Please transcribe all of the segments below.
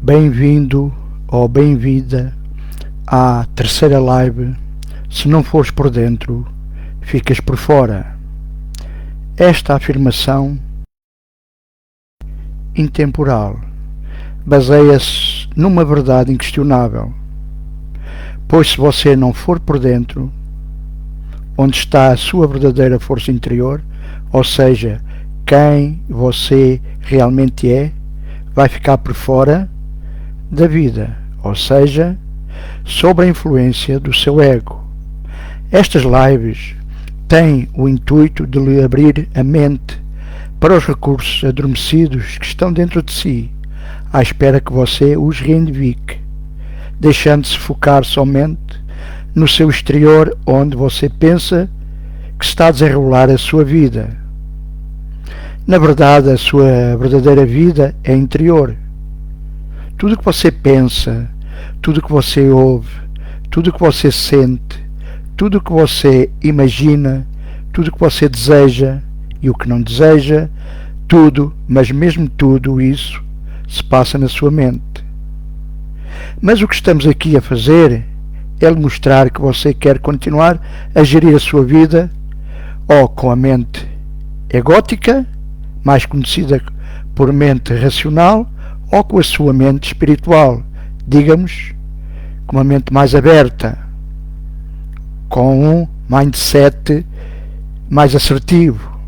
Bem-vindo ou bem-vinda à terceira live. Se não fores por dentro, ficas por fora. Esta afirmação intemporal baseia-se numa verdade inquestionável, pois se você não for por dentro, onde está a sua verdadeira força interior, ou seja, quem você realmente é, vai ficar por fora da vida, ou seja, sob a influência do seu ego. Estas lives têm o intuito de lhe abrir a mente para os recursos adormecidos que estão dentro de si, à espera que você os reivindique, deixando-se focar somente no seu exterior, onde você pensa que está a desenrolar a sua vida. Na verdade, a sua verdadeira vida é interior. Tudo o que você pensa, tudo o que você ouve, tudo o que você sente, tudo o que você imagina, tudo o que você deseja e o que não deseja, tudo, mas mesmo tudo isso, se passa na sua mente. Mas o que estamos aqui a fazer é lhe mostrar que você quer continuar a gerir a sua vida ou com a mente egótica, mais conhecida por mente racional, ou com a sua mente espiritual, digamos, com uma mente mais aberta, com um mindset mais assertivo.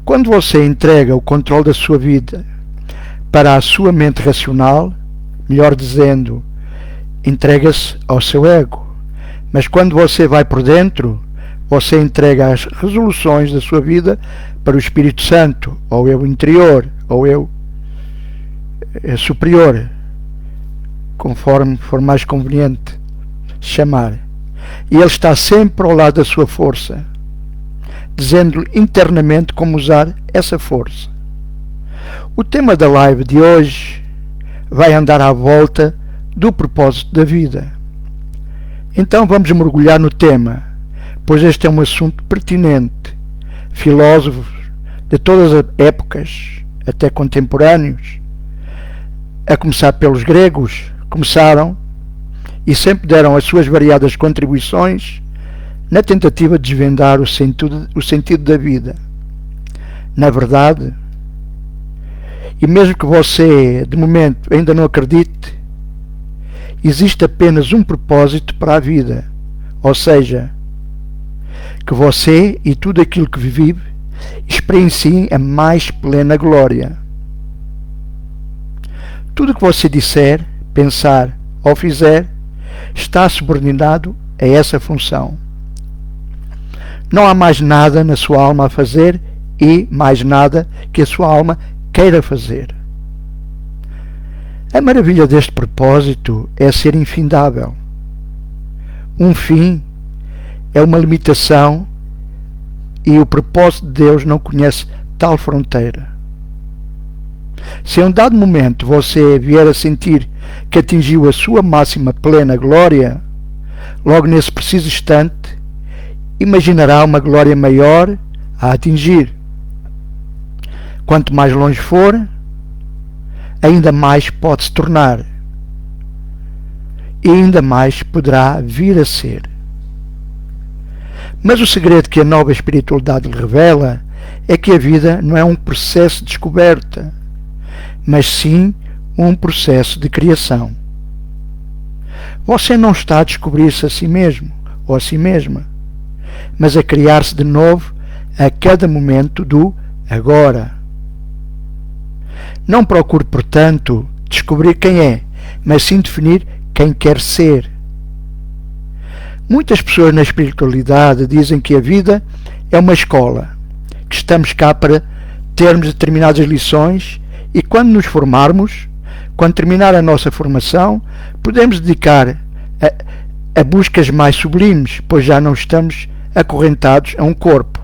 Quando você entrega o controle da sua vida para a sua mente racional, melhor dizendo, entrega-se ao seu ego. Mas quando você vai por dentro, você entrega as resoluções da sua vida para o Espírito Santo, ou eu interior, ou eu superior, conforme for mais conveniente chamar. E ele está sempre ao lado da sua força, dizendo-lhe internamente como usar essa força. O tema da live de hoje vai andar à volta do propósito da vida. Então vamos mergulhar no tema, pois este é um assunto pertinente. Filósofos de todas as épocas, até contemporâneos, a começar pelos gregos, começaram e sempre deram as suas variadas contribuições na tentativa de desvendar o sentido da vida. Na verdade, e mesmo que você de momento ainda não acredite, existe apenas um propósito para a vida, ou seja, que você e tudo aquilo que vive experienciem a mais plena glória. Tudo o que você disser, pensar ou fizer está subordinado a essa função. Não há mais nada na sua alma a fazer e mais nada que a sua alma queira fazer. A maravilha deste propósito é ser infindável. Um fim é uma limitação e o propósito de Deus não conhece tal fronteira. Se em um dado momento você vier a sentir que atingiu a sua máxima plena glória, logo nesse preciso instante, imaginará uma glória maior a atingir. Quanto mais longe for, ainda mais pode se tornar e ainda mais poderá vir a ser. Mas o segredo que a nova espiritualidade lhe revela é que a vida não é um processo de descoberta, mas sim um processo de criação. Você não está a descobrir-se a si mesmo ou a si mesma, mas a criar-se de novo a cada momento do agora. Não procure, portanto, descobrir quem é, mas sim definir quem quer ser. Muitas pessoas na espiritualidade dizem que a vida é uma escola, que estamos cá para termos determinadas lições e quando nos formarmos, quando terminar a nossa formação, podemos dedicar a buscas mais sublimes, pois já não estamos acorrentados a um corpo.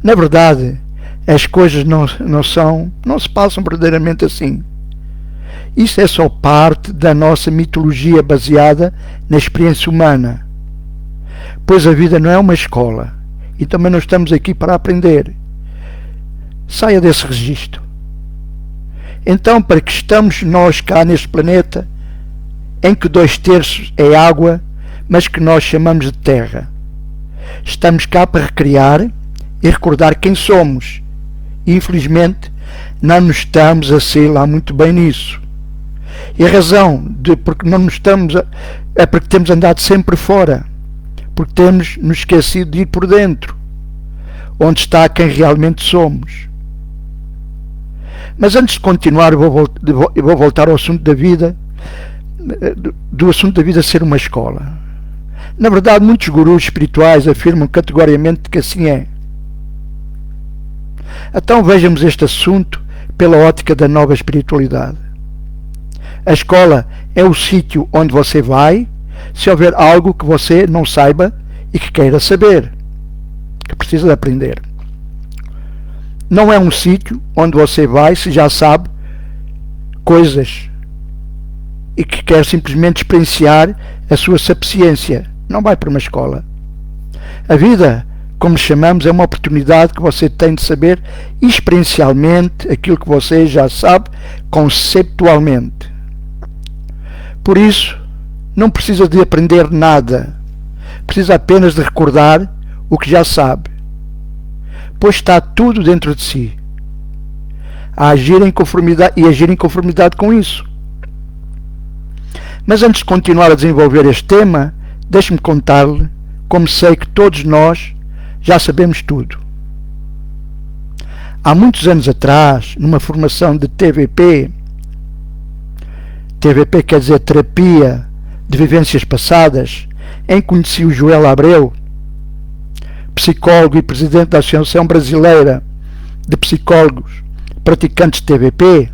Na verdade, as coisas não se passam verdadeiramente assim. Isso é só parte da nossa mitologia baseada na experiência humana, pois a vida não é uma escola e também não estamos aqui para aprender. Saia desse registro. Então, para que estamos nós cá neste planeta, em que 2/3 é água, mas que nós chamamos de terra? Estamos cá para recriar e recordar quem somos. E, infelizmente, não nos estamos a ser lá muito bem nisso. E a razão de porque não nos estamos é porque temos andado sempre fora, porque temos nos esquecido de ir por dentro, onde está quem realmente somos. Mas antes de continuar, eu vou voltar ao assunto da vida, do assunto da vida ser uma escola. Na verdade, muitos gurus espirituais afirmam categoricamente que assim é. Então vejamos este assunto pela ótica da nova espiritualidade. A escola é o sítio onde você vai se houver algo que você não saiba e que queira saber, que precisa de aprender. Não é um sítio onde você vai se já sabe coisas e que quer simplesmente experienciar a sua sapiência. Não vai para uma escola. A vida, como chamamos, é uma oportunidade que você tem de saber experiencialmente aquilo que você já sabe conceptualmente. Por isso, não precisa de aprender nada. Precisa apenas de recordar o que já sabe, pois está tudo dentro de si. Agir em conformidade com isso. Mas antes de continuar a desenvolver este tema, deixe-me contar-lhe como sei que todos nós já sabemos tudo. Há muitos anos atrás, numa formação de TVP quer dizer Terapia de Vivências Passadas, em que conheci o Joel Abreu, psicólogo e presidente da Associação Brasileira de Psicólogos Praticantes de TVP,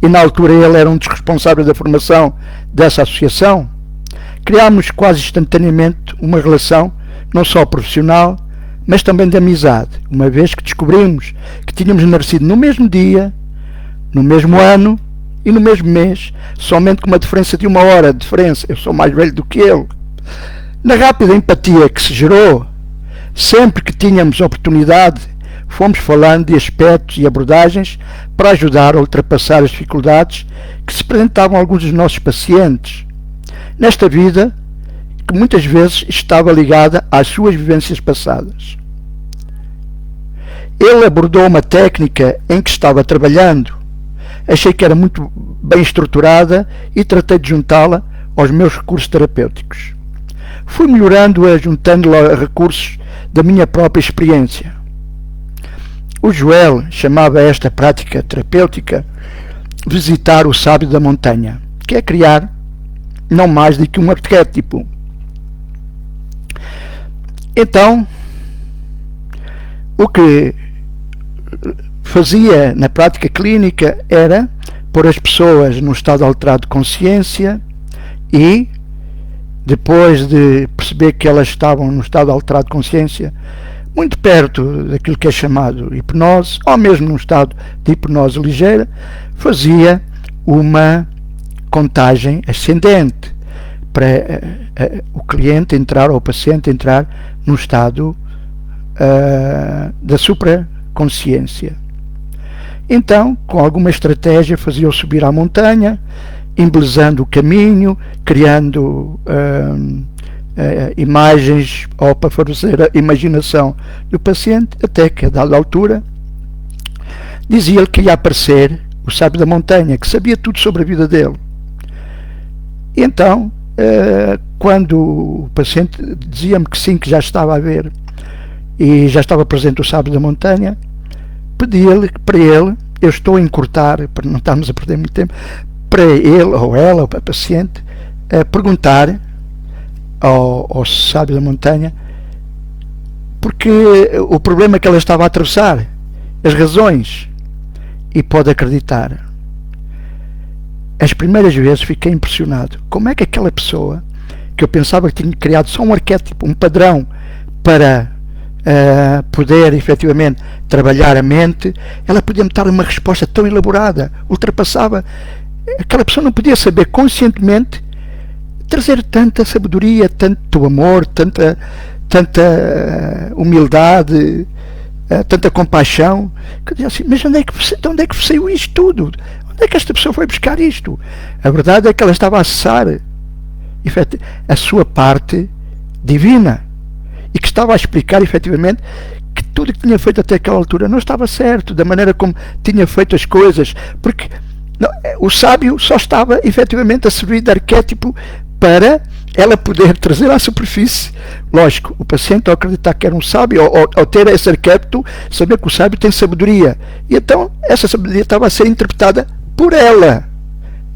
e na altura ele era um dos responsáveis da formação dessa associação. Criámos quase instantaneamente uma relação não só profissional, mas também de amizade, uma vez que descobrimos que tínhamos nascido no mesmo dia, no mesmo ano e no mesmo mês, somente com uma diferença de 1 hora de diferença. Eu sou mais velho do que ele. Na rápida empatia que se gerou, sempre que tínhamos oportunidade, fomos falando de aspectos e abordagens para ajudar a ultrapassar as dificuldades que se apresentavam a alguns dos nossos pacientes nesta vida, que muitas vezes estava ligada às suas vivências passadas. Ele abordou uma técnica em que estava trabalhando. Achei que era muito bem estruturada e tratei de juntá-la aos meus recursos terapêuticos. Fui melhorando-a, juntando-la a recursos da minha própria experiência. O Joel chamava esta prática terapêutica visitar o sábio da montanha, que é criar não mais do que um arquétipo. Então, o que fazia na prática clínica era pôr as pessoas num estado alterado de consciência e, depois de perceber que elas estavam num estado alterado de consciência, muito perto daquilo que é chamado hipnose, ou mesmo num estado de hipnose ligeira, fazia uma contagem ascendente para o cliente entrar, ou o paciente entrar, no estado da supraconsciência. Então, com alguma estratégia, fazia-o subir à montanha, embelezando o caminho, criando imagens ou para favorecer a imaginação do paciente, até que a dada altura dizia-lhe que ia aparecer o sábio da montanha, que sabia tudo sobre a vida dele. E então, quando o paciente dizia-me que sim, que já estava a ver e já estava presente o sábio da montanha, pedia-lhe para ele, eu estou a encurtar para não estarmos a perder muito tempo, para ele ou ela ou para o paciente perguntar ao sábio da montanha porque o problema que ela estava a atravessar, as razões, e pode acreditar, as primeiras vezes fiquei impressionado. Como é que aquela pessoa, que eu pensava que tinha criado só um arquétipo, um padrão para poder efetivamente trabalhar a mente, ela podia-me dar uma resposta tão elaborada, ultrapassava. Aquela pessoa não podia saber conscientemente trazer tanta sabedoria, tanto amor, tanta humildade, tanta compaixão, que eu dizia assim, mas de onde é que saiu isto tudo? Onde é que esta pessoa foi buscar isto? A verdade é que ela estava a acessar a sua parte divina e que estava a explicar efetivamente que tudo que tinha feito até aquela altura não estava certo, da maneira como tinha feito as coisas, porque não, o sábio só estava efetivamente a servir de arquétipo para ela poder trazer à superfície, lógico, o paciente ao acreditar que era um sábio, ao ter esse arquétipo, saber que o sábio tem sabedoria, e então essa sabedoria estava a ser interpretada por ela,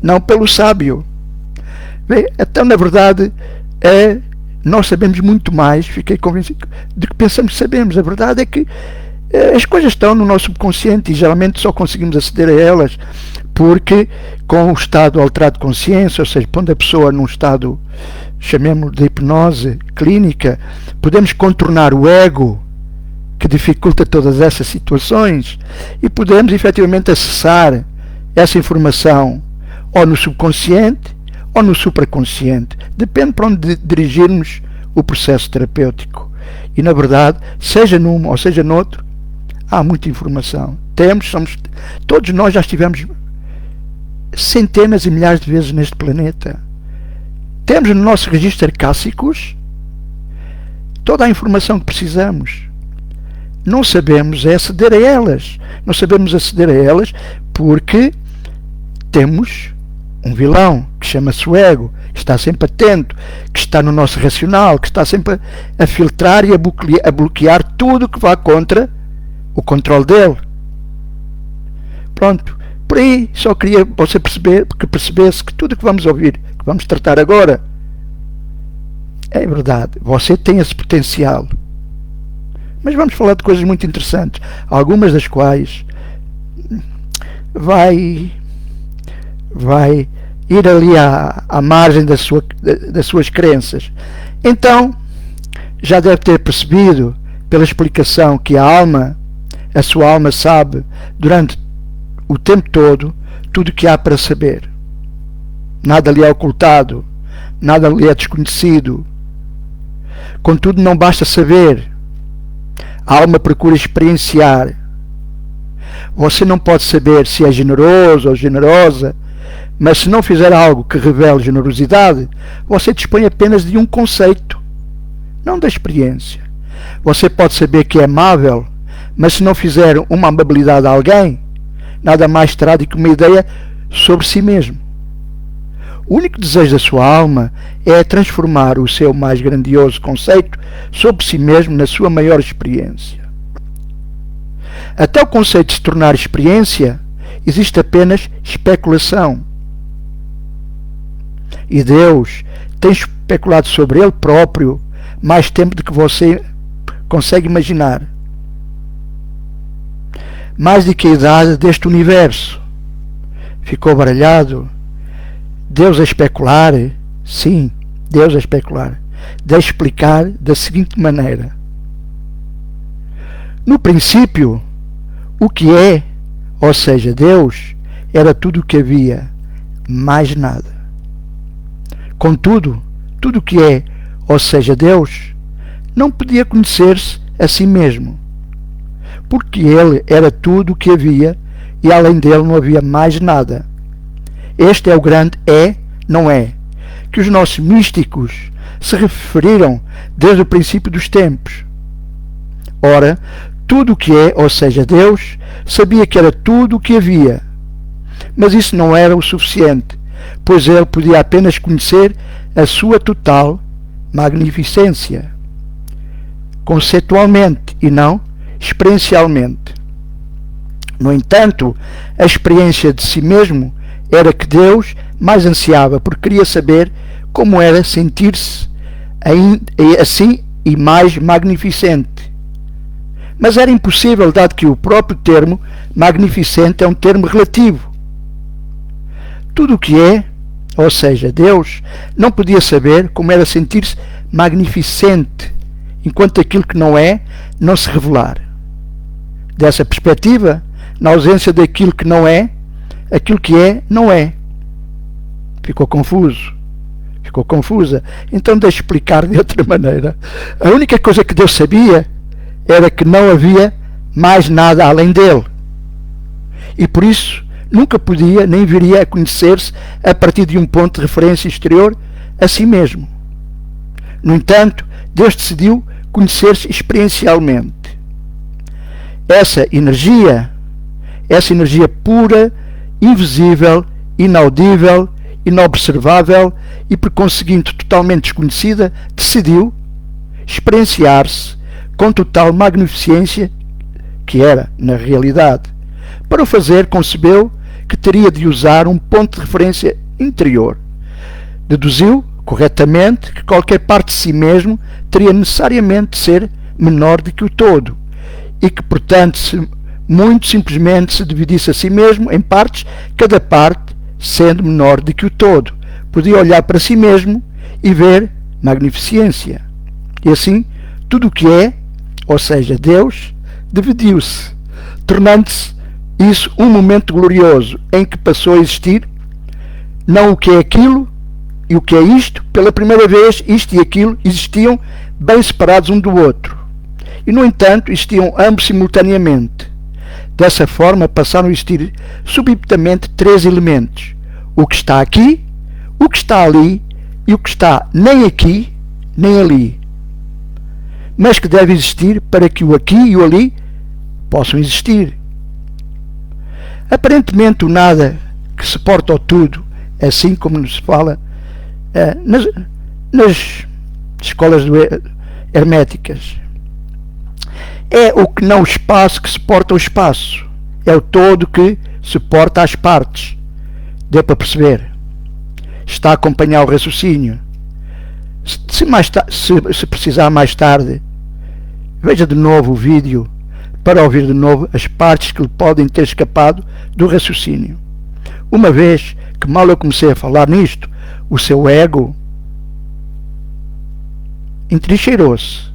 não pelo sábio. Bem, então na verdade nós sabemos muito mais, fiquei convencido, do que pensamos que sabemos. A verdade é que as coisas estão no nosso subconsciente e geralmente só conseguimos aceder a elas porque com o estado alterado de consciência, ou seja, pondo a pessoa num estado, chamemos de hipnose clínica, podemos contornar o ego que dificulta todas essas situações e podemos efetivamente acessar essa informação ou no subconsciente ou no supraconsciente, depende para onde dirigirmos o processo terapêutico. E na verdade, seja num ou seja noutro, há muita informação. Todos nós já estivemos centenas e milhares de vezes neste planeta. Temos no nosso registro arcáicos toda a informação que precisamos. Não sabemos aceder a elas. Não sabemos aceder a elas porque temos um vilão que chama-se o ego, que está sempre atento, que está no nosso racional, que está sempre a filtrar e a bloquear tudo que vá contra o controle dele. Pronto, por aí só queria você percebesse que tudo que vamos ouvir, que vamos tratar agora, é verdade, você tem esse potencial. Mas vamos falar de coisas muito interessantes, algumas das quais vai ir ali à margem das suas crenças. Então, já deve ter percebido, pela explicação, que a sua alma sabe, durante o tempo todo, tudo o que há para saber. Nada lhe é ocultado, nada lhe é desconhecido. Contudo, não basta saber. A alma procura experienciar. Você não pode saber se é generoso ou generosa, mas se não fizer algo que revele generosidade, você dispõe apenas de um conceito, não da experiência. Você pode saber que é amável, mas se não fizer uma amabilidade a alguém, nada mais terá do que uma ideia sobre si mesmo. O único desejo da sua alma é transformar o seu mais grandioso conceito sobre si mesmo na sua maior experiência. Até o conceito se tornar experiência, existe apenas especulação. E Deus tem especulado sobre Ele próprio mais tempo do que você consegue imaginar. Mais do que a idade deste universo. Ficou baralhado? Deus a especular? Sim, Deus a especular. Deixe explicar da seguinte maneira. No princípio, o que é, ou seja, Deus, era tudo o que havia, mais nada. Contudo, tudo o que é, ou seja, Deus, não podia conhecer-se a si mesmo, porque Ele era tudo o que havia e além dele não havia mais nada. Este é o grande não é, que os nossos místicos se referiram desde o princípio dos tempos. Ora, tudo o que é, ou seja, Deus, sabia que era tudo o que havia, mas isso não era o suficiente, pois ele podia apenas conhecer a sua total magnificência, conceitualmente e não experiencialmente. No entanto, a experiência de si mesmo era que Deus mais ansiava, porque queria saber como era sentir-se assim e mais magnificente. Mas era impossível, dado que o próprio termo magnificente é um termo relativo. Tudo o que é, ou seja, Deus, não podia saber como era sentir-se magnificente, enquanto aquilo que não é, não se revelar. Dessa perspectiva, na ausência daquilo que não é, aquilo que é, não é. Ficou confuso? Ficou confusa? Então deixe explicar de outra maneira. A única coisa que Deus sabia era que não havia mais nada além dele. E por isso nunca podia nem viria a conhecer-se a partir de um ponto de referência exterior a si mesmo. No entanto, Deus decidiu conhecer-se experiencialmente. Essa energia pura, invisível, inaudível, inobservável e por conseguinte totalmente desconhecida, decidiu experienciar-se com total magnificência, que era na realidade. Para o fazer, concebeu que teria de usar um ponto de referência interior. Deduziu corretamente que qualquer parte de si mesmo teria necessariamente de ser menor do que o todo e que, portanto, muito simplesmente se dividisse a si mesmo em partes, cada parte sendo menor do que o todo. Podia olhar para si mesmo e ver magnificência. E assim, tudo o que é, ou seja, Deus, dividiu-se, tornando-se isso um momento glorioso em que passou a existir não o que é aquilo e o que é isto. Pela primeira vez, isto e aquilo existiam bem separados um do outro. E, no entanto, existiam ambos simultaneamente. Dessa forma, passaram a existir subitamente três elementos: o que está aqui, o que está ali e o que está nem aqui nem ali, mas que deve existir para que o aqui e o ali possam existir. Aparentemente, o nada que suporta o tudo, assim como nos fala nas escolas herméticas, é o que não o espaço que suporta o espaço, é o todo que suporta as partes. Deu para perceber? Está a acompanhar o raciocínio. Se precisar mais tarde, veja de novo o vídeo para ouvir de novo as partes que lhe podem ter escapado do raciocínio. Uma vez que mal eu comecei a falar nisto, o seu ego entrincheirou-se.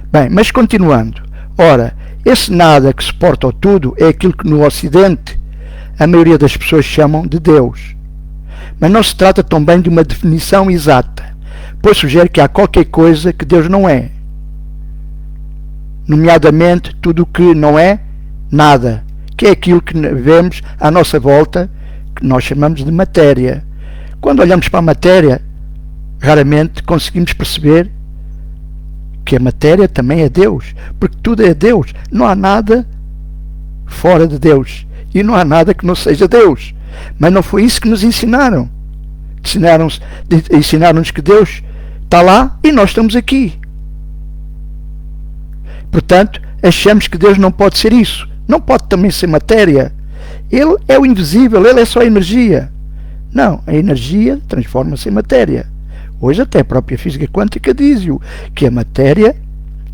Bem, mas continuando. Ora, esse nada que suporta o tudo é aquilo que no Ocidente a maioria das pessoas chamam de Deus. Mas não se trata também de uma definição exata, pois sugere que há qualquer coisa que Deus não é, nomeadamente tudo o que não é nada, que é aquilo que vemos à nossa volta, que nós chamamos de matéria. Quando olhamos para a matéria, raramente conseguimos perceber que a matéria também é Deus, porque tudo é Deus. Não há nada fora de Deus e não há nada que não seja Deus. Mas não foi isso que nos ensinaram. Ensinaram-nos que Deus está lá e nós estamos aqui. Portanto, achamos que Deus não pode ser isso. Não pode também ser matéria. Ele é o invisível, ele é só energia. Não, a energia transforma-se em matéria. Hoje até a própria física quântica diz-o, que a matéria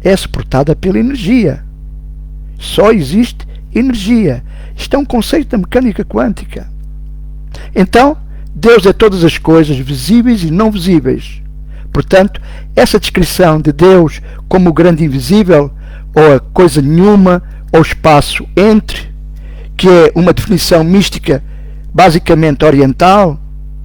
é suportada pela energia. Só existe energia. Isto é um conceito da mecânica quântica. Então, Deus é todas as coisas visíveis e não visíveis. Portanto, essa descrição de Deus como o grande invisível, ou a coisa nenhuma, ou espaço entre, que é uma definição mística basicamente oriental,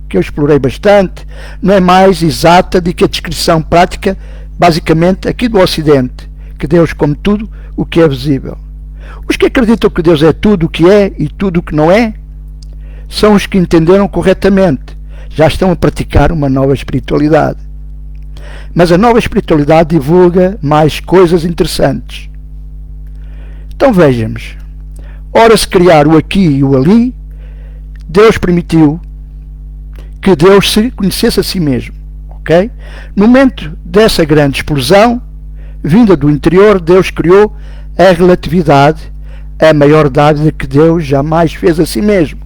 que eu explorei bastante, não é mais exata do que a descrição prática basicamente aqui do Ocidente, que Deus como tudo o que é visível. Os que acreditam que Deus é tudo o que é e tudo o que não é, são os que entenderam corretamente, já estão a praticar uma nova espiritualidade. Mas a nova espiritualidade divulga mais coisas interessantes. Então vejamos. Ora, se criar o aqui e o ali, Deus permitiu que Deus se conhecesse a si mesmo. Okay? No momento dessa grande explosão, vinda do interior, Deus criou a relatividade, a maior dádiva que Deus jamais fez a si mesmo.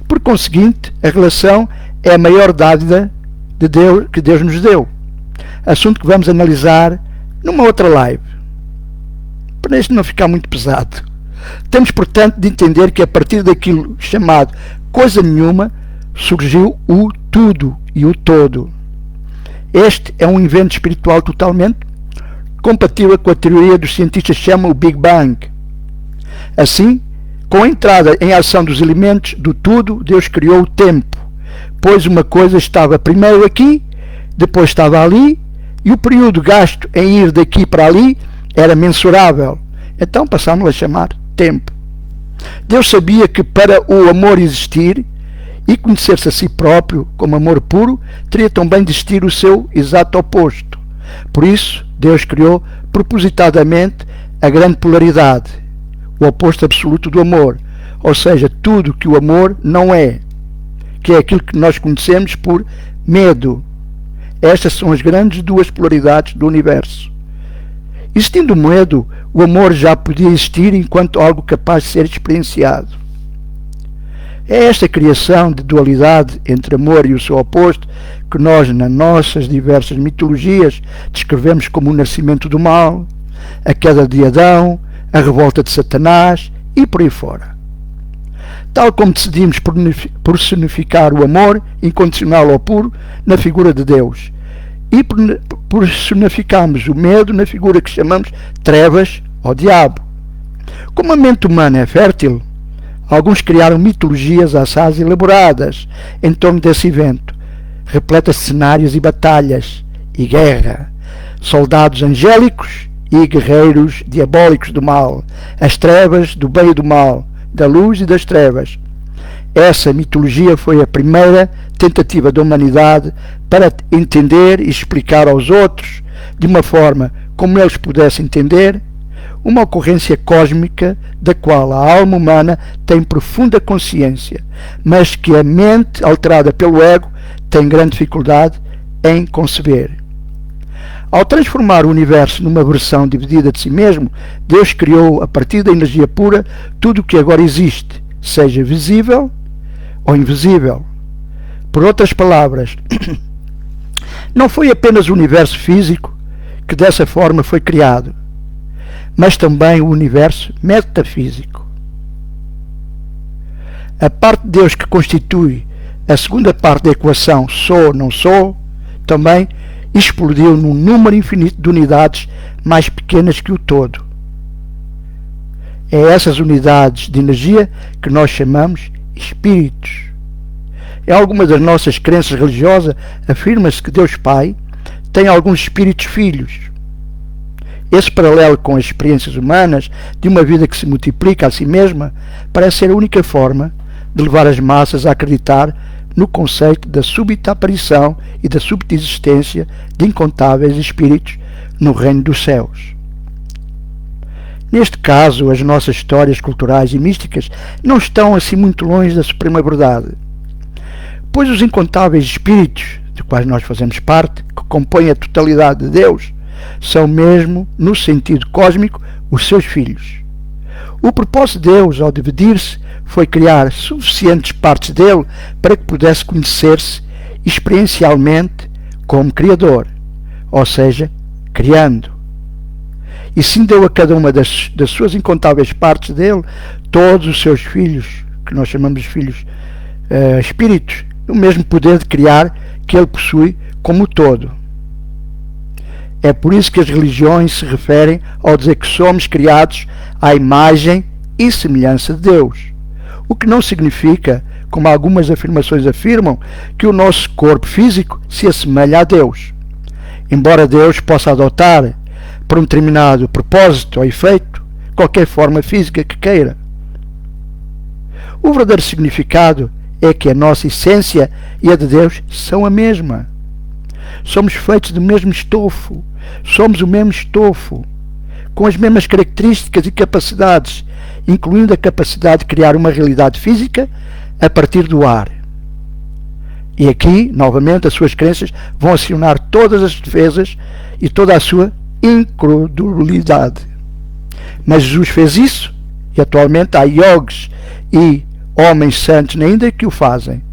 Por conseguinte, a relação é a maior dádiva de Deus, que Deus nos deu. Assunto que vamos analisar numa outra live, para isto não ficar muito pesado. Temos, portanto, de entender que a partir daquilo chamado coisa nenhuma, surgiu o tudo e o todo. Este é um invento espiritual totalmente compatível com a teoria dos cientistas que chamam o Big Bang. Assim, com a entrada em ação dos elementos do tudo, Deus criou o tempo, pois uma coisa estava primeiro aqui, depois estava ali, e o período gasto em ir daqui para ali era mensurável. Então passámos a chamar tempo. Deus sabia que para o amor existir e conhecer-se a si próprio como amor puro, teria também de existir o seu exato oposto. Por isso, Deus criou propositadamente a grande polaridade, o oposto absoluto do amor, ou seja, tudo que o amor não é, que é aquilo que nós conhecemos por medo. Estas são as grandes duas polaridades do universo. Existindo o medo, o amor já podia existir enquanto algo capaz de ser experienciado. É esta criação de dualidade entre amor e o seu oposto que nós, nas nossas diversas mitologias, descrevemos como o nascimento do mal, a queda de Adão, a revolta de Satanás e por aí fora. Tal como decidimos personificar o amor incondicional ou puro na figura de Deus, e personificamos o medo na figura que chamamos trevas ou diabo. Como a mente humana é fértil, alguns criaram mitologias assaz elaboradas em torno desse evento, repleta de cenários e batalhas e guerra, soldados angélicos e guerreiros diabólicos do mal, as trevas do bem e do mal, da luz e das trevas. Essa mitologia foi a primeira tentativa da humanidade para entender e explicar aos outros, de uma forma como eles pudessem entender, uma ocorrência cósmica da qual a alma humana tem profunda consciência, mas que a mente, alterada pelo ego, tem grande dificuldade em conceber. Ao transformar o universo numa versão dividida de si mesmo, Deus criou, a partir da energia pura, tudo o que agora existe, seja visível ou invisível. Por outras palavras, não foi apenas o universo físico que dessa forma foi criado, mas também o universo metafísico. A parte de Deus que constitui a segunda parte da equação sou, não sou, também explodiu num número infinito de unidades mais pequenas que o todo. É essas unidades de energia que nós chamamos espíritos. Em alguma das nossas crenças religiosas afirma-se que Deus Pai tem alguns espíritos filhos. Esse paralelo com as experiências humanas de uma vida que se multiplica a si mesma parece ser a única forma de levar as massas a acreditar no conceito da súbita aparição e da súbita existência de incontáveis espíritos no reino dos céus. Neste caso, as nossas histórias culturais e místicas não estão assim muito longe da suprema verdade, pois os incontáveis espíritos, de quais nós fazemos parte, que compõem a totalidade de Deus, são mesmo, no sentido cósmico, os seus filhos. O propósito de Deus, ao dividir-se, foi criar suficientes partes dele para que pudesse conhecer-se experiencialmente como Criador, ou seja, criando. E sim deu a cada uma das suas incontáveis partes dele, todos os seus filhos, que nós chamamos de filhos espíritos, o mesmo poder de criar que ele possui como o todo. É por isso que as religiões se referem ao dizer que somos criados à imagem e semelhança de Deus, o que não significa, como algumas afirmações afirmam, que o nosso corpo físico se assemelha a Deus, embora Deus possa adotar, para um determinado propósito ou efeito, qualquer forma física que queira. O verdadeiro significado é que a nossa essência e a de Deus são a mesma. Somos feitos do mesmo estofo, somos o mesmo estofo, com as mesmas características e capacidades, incluindo a capacidade de criar uma realidade física a partir do ar. E aqui, novamente, as suas crenças vão acionar todas as defesas e toda a sua incredulidade. Mas Jesus fez isso, e atualmente há yogis e homens santos ainda que o fazem,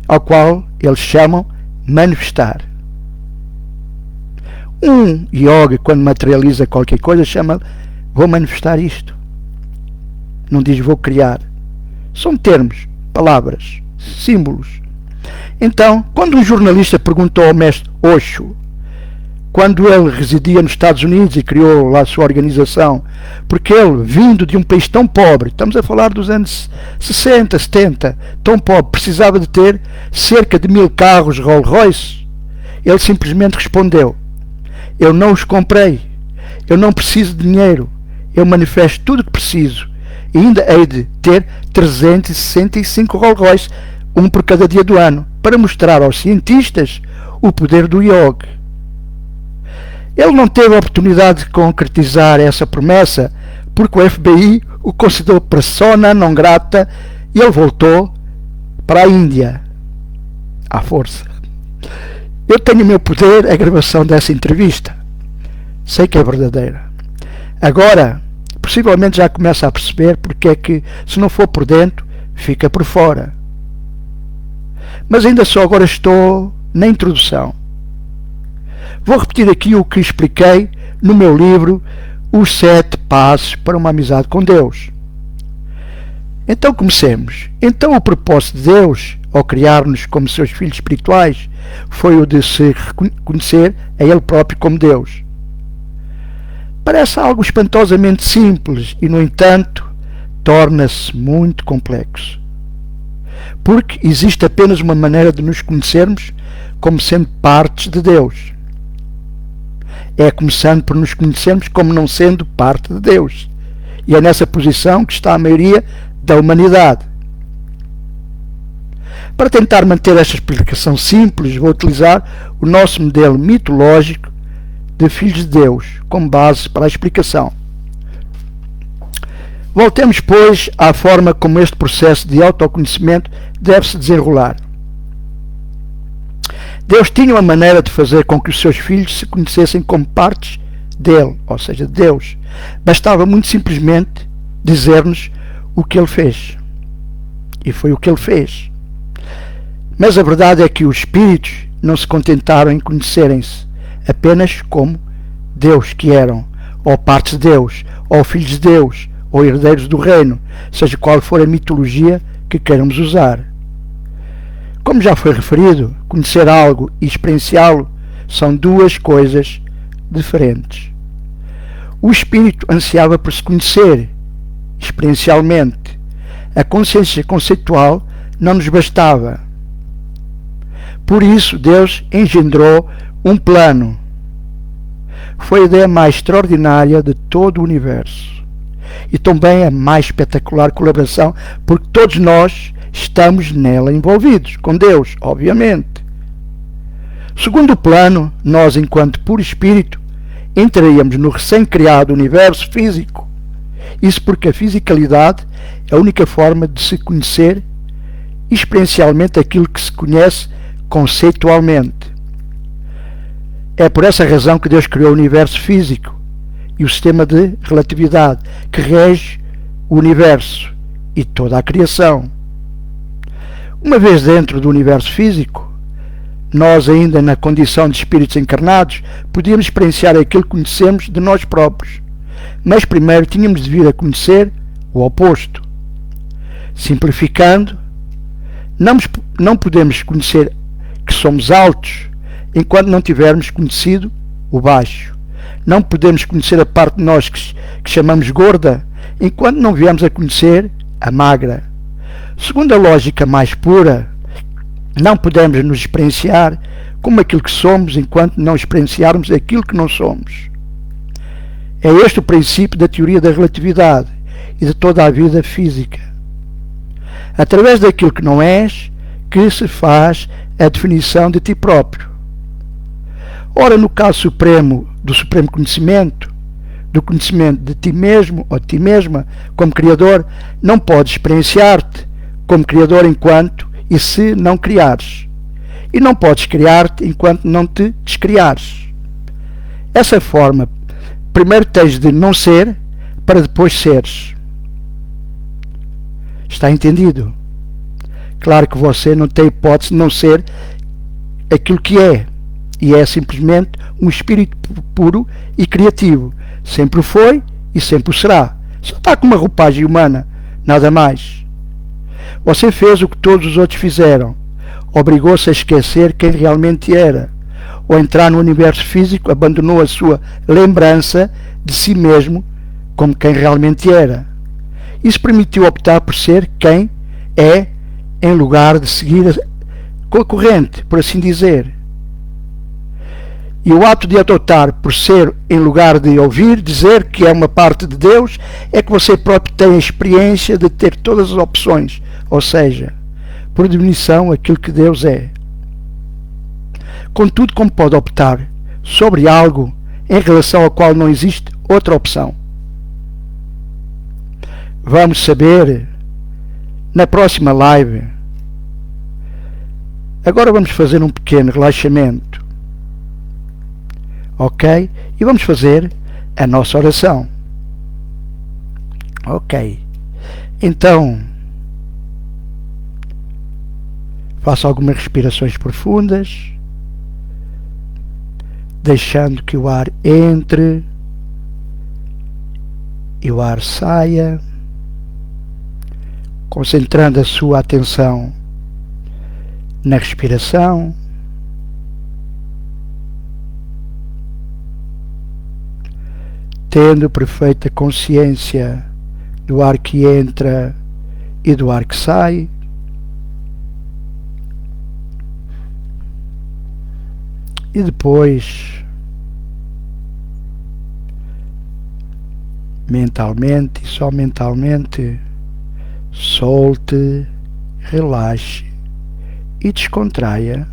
ao qual eles chamam manifestar. Um yogi, quando materializa qualquer coisa, chama vou manifestar isto. Não diz vou criar. São termos, palavras, símbolos. Então, quando um jornalista perguntou ao mestre Osho, quando ele residia nos Estados Unidos e criou lá a sua organização, porque ele, vindo de um país tão pobre, estamos a falar dos anos 60, 70, tão pobre, precisava de ter cerca de 1000 carros Rolls Royce, ele simplesmente respondeu: eu não os comprei, eu não preciso de dinheiro, eu manifesto tudo o que preciso e ainda hei de ter 365 Rolls Royce, um por cada dia do ano, para mostrar aos cientistas o poder do yoga. Ele não teve a oportunidade de concretizar essa promessa porque o FBI o considerou persona non grata e ele voltou para a Índia à força. Eu tenho o meu poder, a gravação dessa entrevista. Sei que é verdadeira. Agora, possivelmente já começa a perceber porque é que, se não for por dentro, fica por fora. Mas ainda só agora estou na introdução. Vou repetir aqui o que expliquei no meu livro Os 7 Passos para uma Amizade com Deus. Então comecemos. Então o propósito de Deus, ao criar-nos como seus filhos espirituais, foi o de se reconhecer a Ele próprio como Deus. Parece algo espantosamente simples e, no entanto, torna-se muito complexo. Porque existe apenas uma maneira de nos conhecermos como sendo partes de Deus. É começando por nos conhecermos como não sendo parte de Deus. E é nessa posição que está a maioria da humanidade. Para tentar manter esta explicação simples, vou utilizar o nosso modelo mitológico de filhos de Deus como base para a explicação. Voltemos, pois, à forma como este processo de autoconhecimento deve se desenrolar. Deus tinha uma maneira de fazer com que os seus filhos se conhecessem como partes dele, ou seja, de Deus. Bastava muito simplesmente dizer-nos o que ele fez. E foi o que ele fez. Mas a verdade é que os espíritos não se contentaram em conhecerem-se apenas como Deus que eram, ou partes de Deus, ou filhos de Deus, ou herdeiros do reino, seja qual for a mitologia que queiramos usar. Como já foi referido, conhecer algo e experienciá-lo são duas coisas diferentes. O espírito ansiava por se conhecer experiencialmente. A consciência conceitual não nos bastava. Por isso, Deus engendrou um plano. Foi a ideia mais extraordinária de todo o universo. E também a mais espetacular colaboração, porque todos nós estamos nela envolvidos, com Deus, obviamente. Segundo o plano, nós, enquanto puro espírito, entraríamos no recém-criado universo físico. Isso porque a fisicalidade é a única forma de se conhecer experiencialmente aquilo que se conhece conceitualmente. É por essa razão que Deus criou o universo físico e o sistema de relatividade que rege o universo e toda a criação. Uma vez dentro do universo físico, nós, ainda na condição de espíritos encarnados, podíamos experienciar aquilo que conhecemos de nós próprios. Mas primeiro tínhamos de vir a conhecer o oposto. Simplificando, não podemos conhecer que somos altos enquanto não tivermos conhecido o baixo. Não podemos conhecer a parte de nós que chamamos gorda enquanto não viemos a conhecer a magra. Segundo a lógica mais pura, não podemos nos experienciar como aquilo que somos enquanto não experienciarmos aquilo que não somos. É este o princípio da teoria da relatividade e de toda a vida física. Através daquilo que não és, que se faz a definição de ti próprio. Ora, no caso supremo do supremo conhecimento, do conhecimento de ti mesmo ou de ti mesma como Criador, não podes experienciar-te como Criador enquanto e se não criares. E não podes criar-te enquanto não te descriares. Essa forma, primeiro tens de não ser para depois seres. Está entendido? Claro que você não tem hipótese de não ser aquilo que é. E é simplesmente um espírito puro e criativo. Sempre o foi e sempre o será. Só está com uma roupagem humana, nada mais. Você fez o que todos os outros fizeram. Obrigou-se a esquecer quem realmente era. Ao entrar no universo físico, abandonou a sua lembrança de si mesmo como quem realmente era. Isso permitiu optar por ser quem é, em lugar de seguir com a corrente, por assim dizer. E o ato de adotar, por ser, em lugar de ouvir, dizer que é uma parte de Deus, é que você próprio tem a experiência de ter todas as opções, ou seja, por definição, aquilo que Deus é. Contudo, como pode optar sobre algo em relação ao qual não existe outra opção? Vamos saber na próxima live. Agora vamos fazer um pequeno relaxamento, ok? E vamos fazer a nossa oração, ok? Então, faça algumas respirações profundas, deixando que o ar entre e o ar saia, concentrando a sua atenção na respiração, tendo perfeita consciência do ar que entra e do ar que sai. E depois, mentalmente e só mentalmente, solte, relaxe e descontraia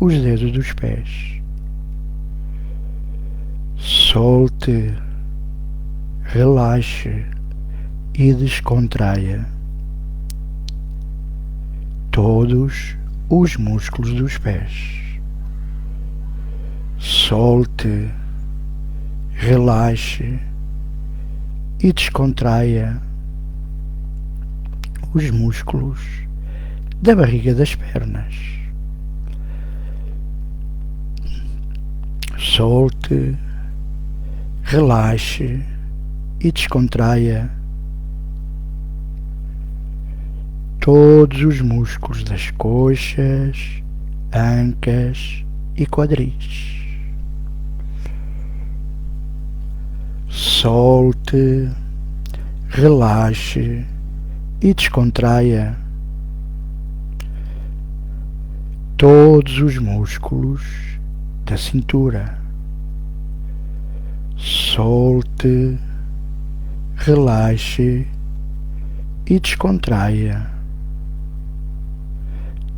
os dedos dos pés. Solte, relaxe e descontraia todos os músculos dos pés. Solte, relaxe e descontraia os músculos da barriga das pernas. Solte, relaxe e descontraia todos os músculos das coxas, ancas e quadris. Solte, relaxe e descontraia todos os músculos da cintura. Solte, relaxe e descontraia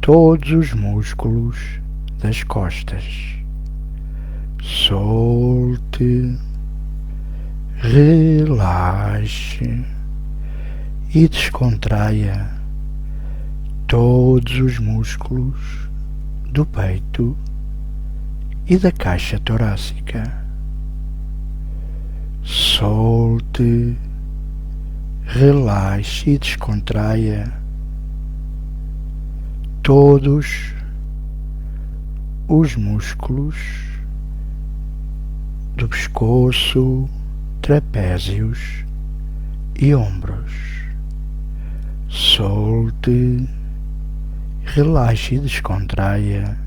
todos os músculos das costas. Solte, relaxe e descontraia todos os músculos do peito e da caixa torácica. Solte, relaxe e descontraia todos os músculos do pescoço, trapézios e ombros. Solte, relaxe e descontraia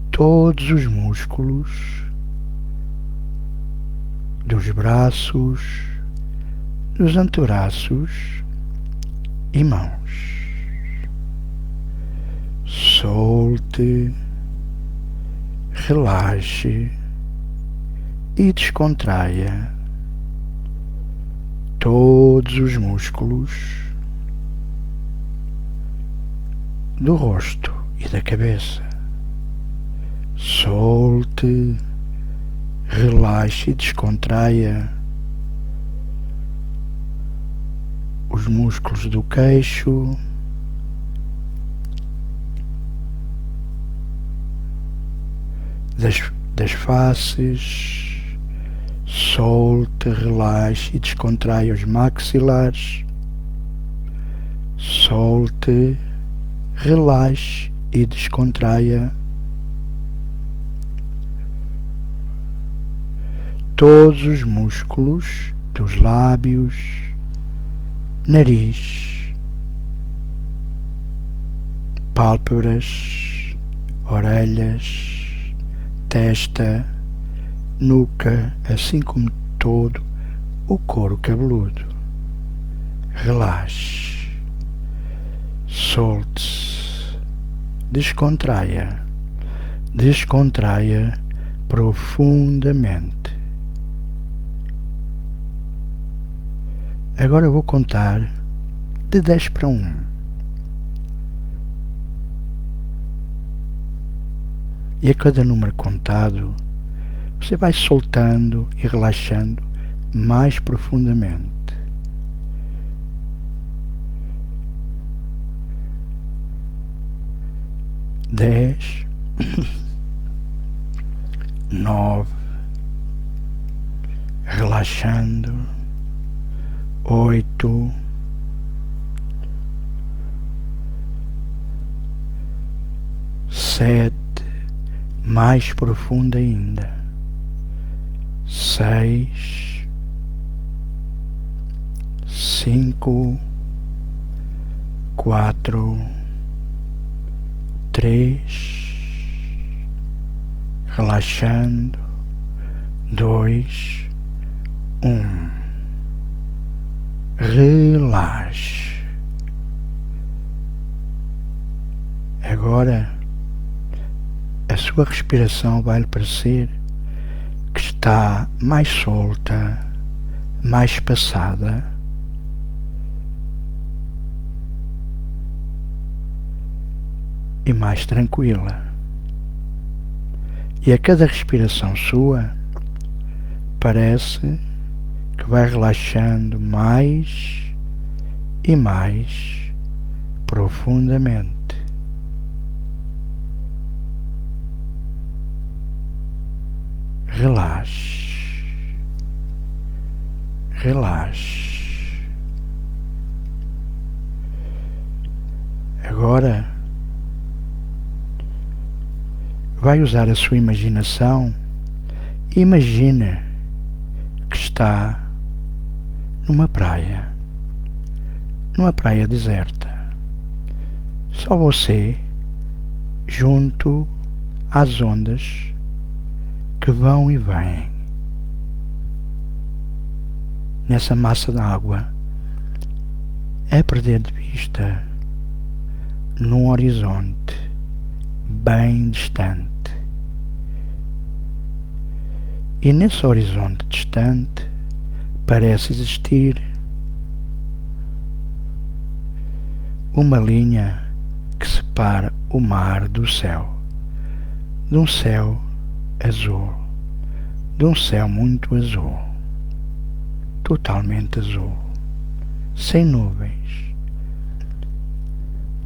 todos os músculos dos braços, dos antebraços e mãos. Solte, relaxe e descontraia todos os músculos do rosto e da cabeça. Solte, relaxe e descontraia os músculos do queixo, das faces. Solte, relaxe e descontraia os maxilares. Solte, relaxe e descontraia todos os músculos dos lábios, nariz, pálpebras, orelhas, testa, nuca, assim como todo o couro cabeludo. Relaxe, solte-se, descontraia Descontraia profundamente. Agora eu vou contar de 10 para 1. E a cada número contado, você vai soltando e relaxando mais profundamente. 10, 9, relaxando, 8, 7, mais profundo ainda, 6, 5, 4, 3, relaxando, 2, 1. Relaxe. Agora a sua respiração vai lhe parecer que está mais solta, mais espaçada. E mais tranquila. E a cada respiração sua, parece que vai relaxando mais e mais profundamente. Relaxe. Relaxe. Agora vai usar a sua imaginação e imagina que está numa praia deserta. Só você junto às ondas que vão e vêm. Nessa massa d'água, a perder de vista, num horizonte bem distante. E nesse horizonte distante parece existir uma linha que separa o mar do céu, de um céu azul, de um céu muito azul, totalmente azul, sem nuvens.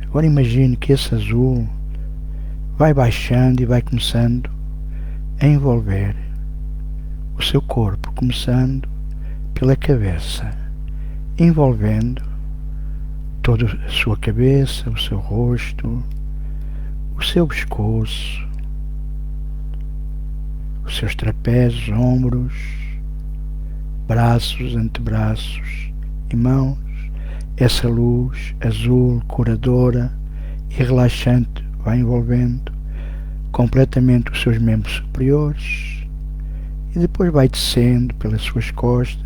Agora imagine que esse azul vai baixando e vai começando a envolver o seu corpo, começando pela cabeça, envolvendo toda a sua cabeça, o seu rosto, o seu pescoço, os seus trapézios, ombros, braços, antebraços e mãos. Essa luz azul, curadora e relaxante vai envolvendo completamente os seus membros superiores e depois vai descendo pelas suas costas,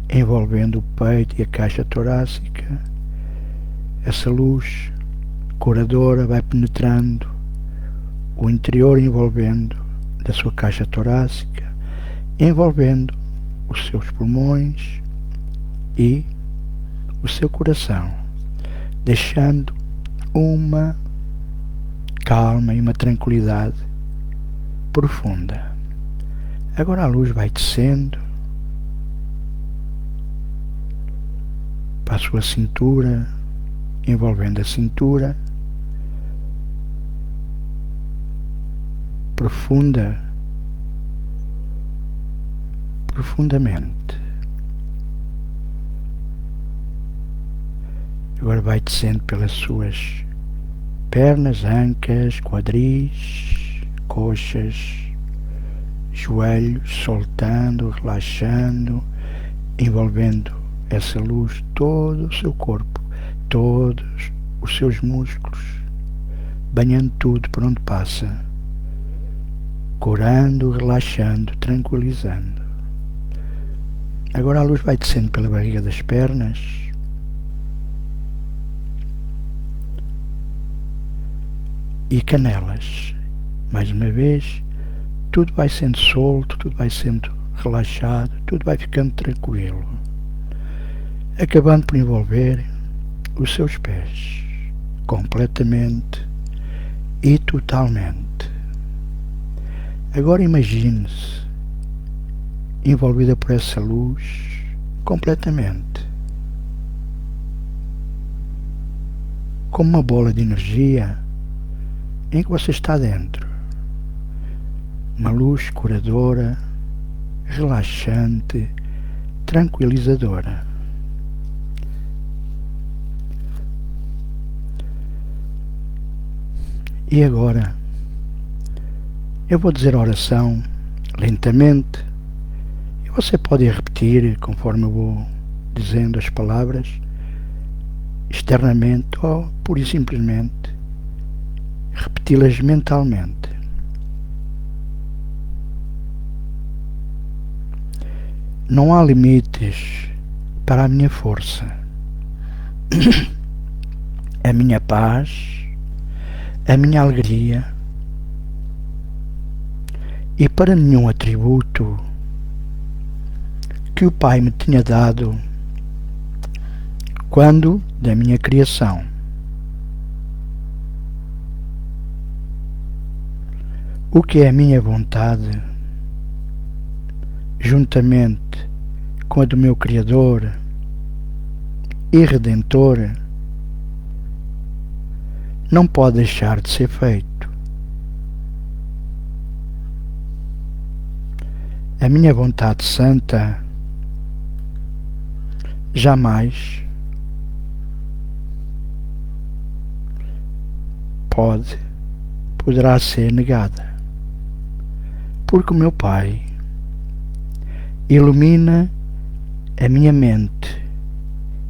envolvendo o peito e a caixa torácica. Essa luz curadora vai penetrando o interior, envolvendo da sua caixa torácica, envolvendo os seus pulmões e o seu coração, deixando uma calma e uma tranquilidade profunda. Agora a luz vai descendo para a sua cintura, envolvendo a cintura, profundamente. Agora vai descendo pelas suas pernas, ancas, quadris, coxas, joelhos, soltando, relaxando, envolvendo essa luz todo o seu corpo, todos os seus músculos, banhando tudo por onde passa, curando, relaxando, tranquilizando. Agora a luz vai descendo pela barriga das pernas, e canelas, mais uma vez, tudo vai sendo solto, tudo vai sendo relaxado, tudo vai ficando tranquilo, acabando por envolver os seus pés completamente e totalmente. Agora imagine-se envolvida por essa luz completamente, como uma bola de energia em que você está dentro. Uma luz curadora, relaxante, tranquilizadora. E agora, eu vou dizer a oração lentamente e você pode repetir conforme eu vou dizendo as palavras externamente ou pura e simplesmente repeti-las mentalmente. Não há limites para a minha força, a minha paz, a minha alegria, e para nenhum atributo que o Pai me tinha dado quando da minha criação. O que é a minha vontade, juntamente com a do meu Criador e Redentor, não pode deixar de ser feito. A minha vontade santa jamais poderá ser negada, porque o meu Pai ilumina a minha mente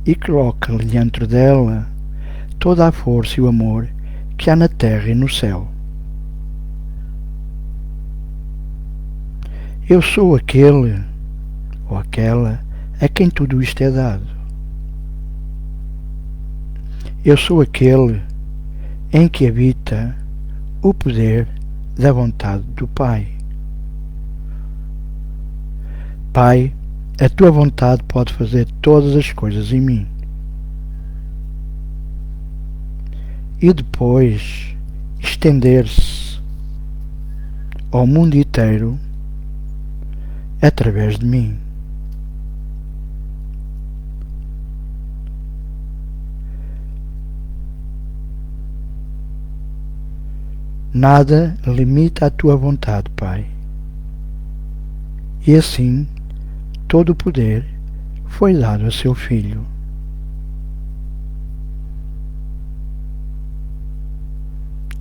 e coloca dentro dela toda a força e o amor que há na terra e no céu. Eu sou aquele ou aquela a quem tudo isto é dado. Eu sou aquele em que habita o poder da vontade do Pai. Pai, a tua vontade pode fazer todas as coisas em mim. E depois estender-se ao mundo inteiro através de mim. Nada limita a tua vontade, Pai. E assim, todo o poder foi dado a seu Filho.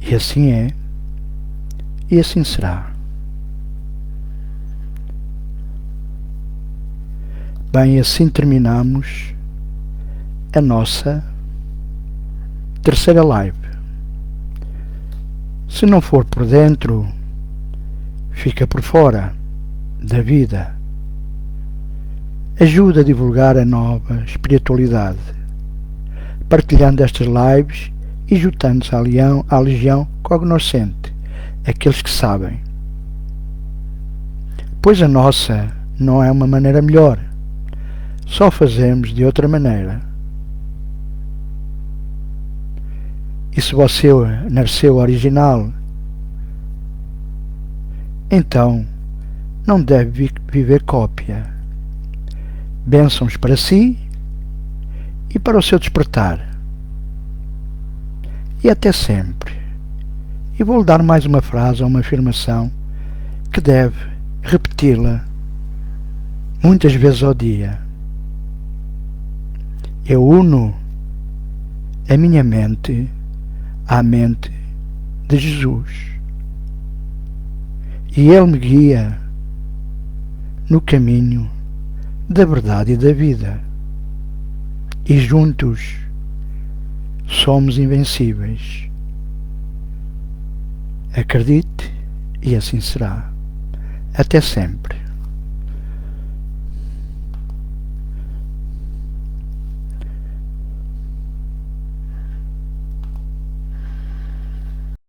E assim é, e assim será. Bem, assim terminamos a nossa terceira live. Se não for por dentro, fica por fora da vida. Ajuda a divulgar a nova espiritualidade, partilhando estas lives e juntando-se à Legião Cognoscente, aqueles que sabem. Pois a nossa não é uma maneira melhor, só fazemos de outra maneira. E se você nasceu original, então não deve viver cópia. Bênçãos para si e para o seu despertar. E até sempre. E vou-lhe dar mais uma frase ou uma afirmação que deve repeti-la muitas vezes ao dia. Eu uno a minha mente à mente de Jesus. E Ele me guia no caminho da verdade e da vida. E juntos somos invencíveis. Acredite e assim será. Até sempre.